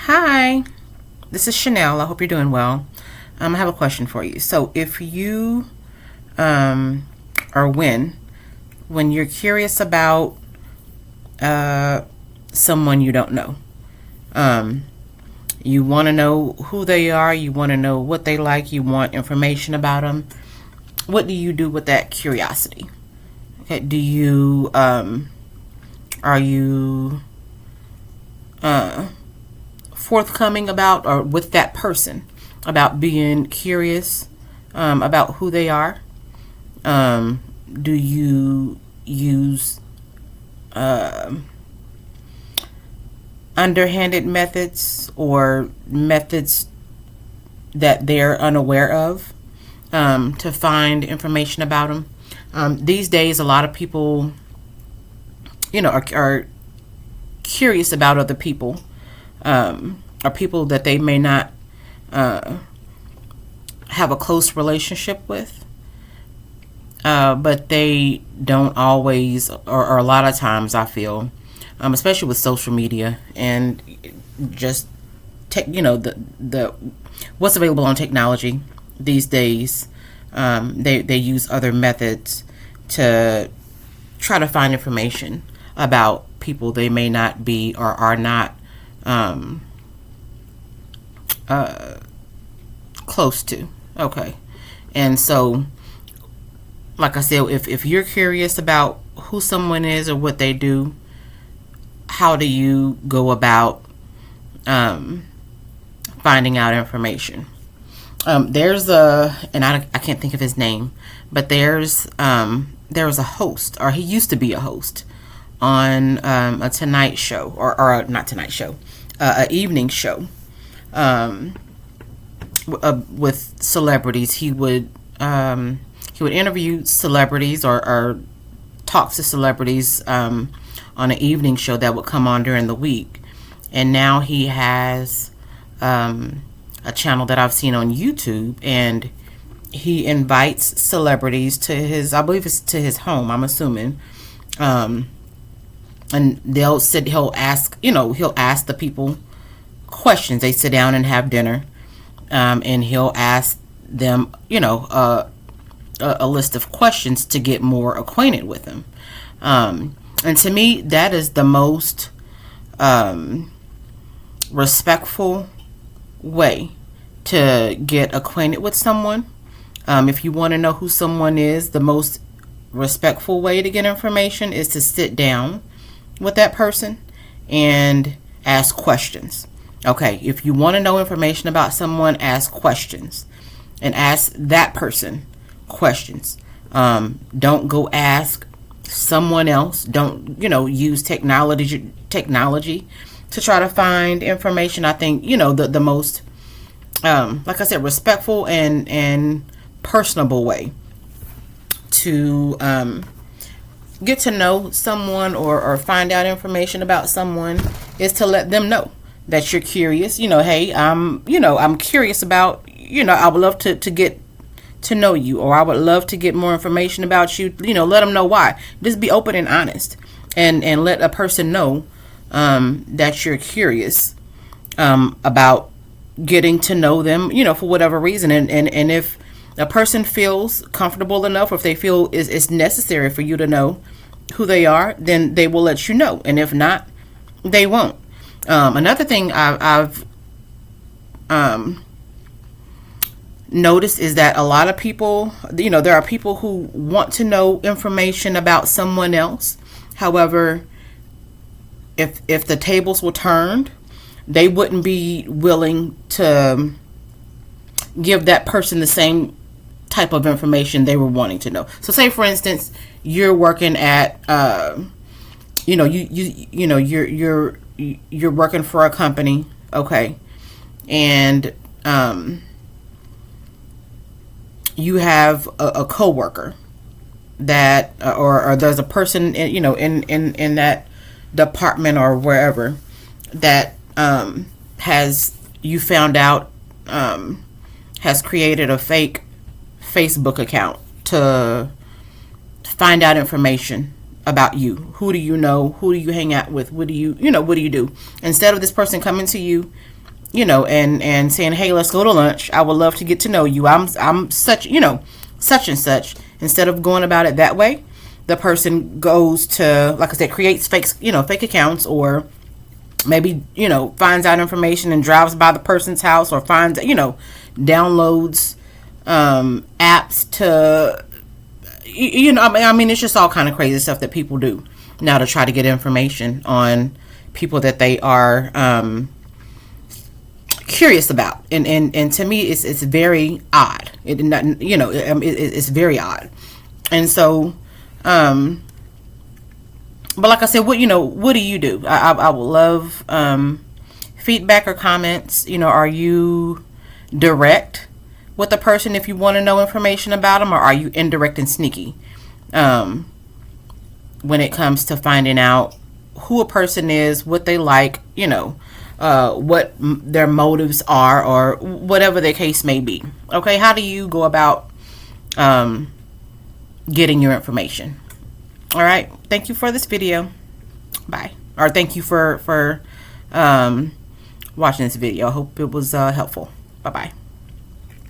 Hi, this is Chanel. I hope you're doing well. I have a question for you. So, if you, or when you're curious about someone you don't know, um, you want to know who they are, you want to know what they like, you want information about them. What do you do with that curiosity? Okay, are you uh, forthcoming about or with that person about being curious about who they are? Do you use underhanded methods or methods that they're unaware of to find information about them? These days, a lot of people, are curious about other people, or people that they may not have a close relationship with, but they don't always, or a lot of times, I feel, especially with social media and just the what's available on technology these days. They use other methods to try to find information about people they may not be or are not close to. Okay. And so, like I said, if you're curious about who someone is or what they do, how do you go about finding out information? And I can't think of his name, but there was a host, or he used to be a host on a Tonight Show, or not Tonight Show, a evening show with celebrities. He would interview celebrities or talk to celebrities on an evening show that would come on during the week. And now he has a channel that I've seen on YouTube, and he invites celebrities to I believe it's to his home, I'm assuming. And he'll ask the people questions. They sit down and have dinner, and he'll ask them, a list of questions to get more acquainted with them. And to me, that is the most respectful way to get acquainted with someone. If you want to know who someone is, the most respectful way to get information is to sit down with that person and ask questions. Okay, if you want to know information about someone, ask questions and ask that person questions. Don't go ask someone else. Don't use technology to try to find information. I think the most like I said, respectful and personable way to get to know someone or find out information about someone is to let them know that you're curious. Hey, I'm curious about, I would love to get to know you, or I would love to get more information about you. Let them know why. Just be open and honest, and let a person know that you're curious about getting to know them, for whatever reason. And if a person feels comfortable enough, or if they feel it's necessary for you to know who they are, then they will let you know. And if not, they won't. Another thing I've noticed is that a lot of people, there are people who want to know information about someone else. However, if the tables were turned, they wouldn't be willing to give that person the same type of information they were wanting to know. So, say for instance, you're working at, you're working for a company, okay, and you have a coworker that, or there's a person in that department or wherever that has, you found out, has created a fake Facebook account to find out information about you. Who do you know? Who do you hang out with? What do you do? Instead of this person coming to you and saying, hey, let's go to lunch. I would love to get to know you. I'm such, such and such. Instead of going about it that way, the person goes to, like I said, creates fake accounts, or maybe, finds out information and drives by the person's house, or finds, downloads apps to, I mean, it's just all kind of crazy stuff that people do now to try to get information on people that they are curious about, and to me it's very odd. It's very odd. And so but like I said, what do you do? I would love feedback or comments. Are you direct with a person if you want to know information about them, or are you indirect and sneaky when it comes to finding out who a person is, what they like, what their motives are, or whatever the case may be. Okay, how do you go about getting your information? All right, thank you for this video. Bye. Or thank you for watching this video. I hope it was helpful. Bye bye.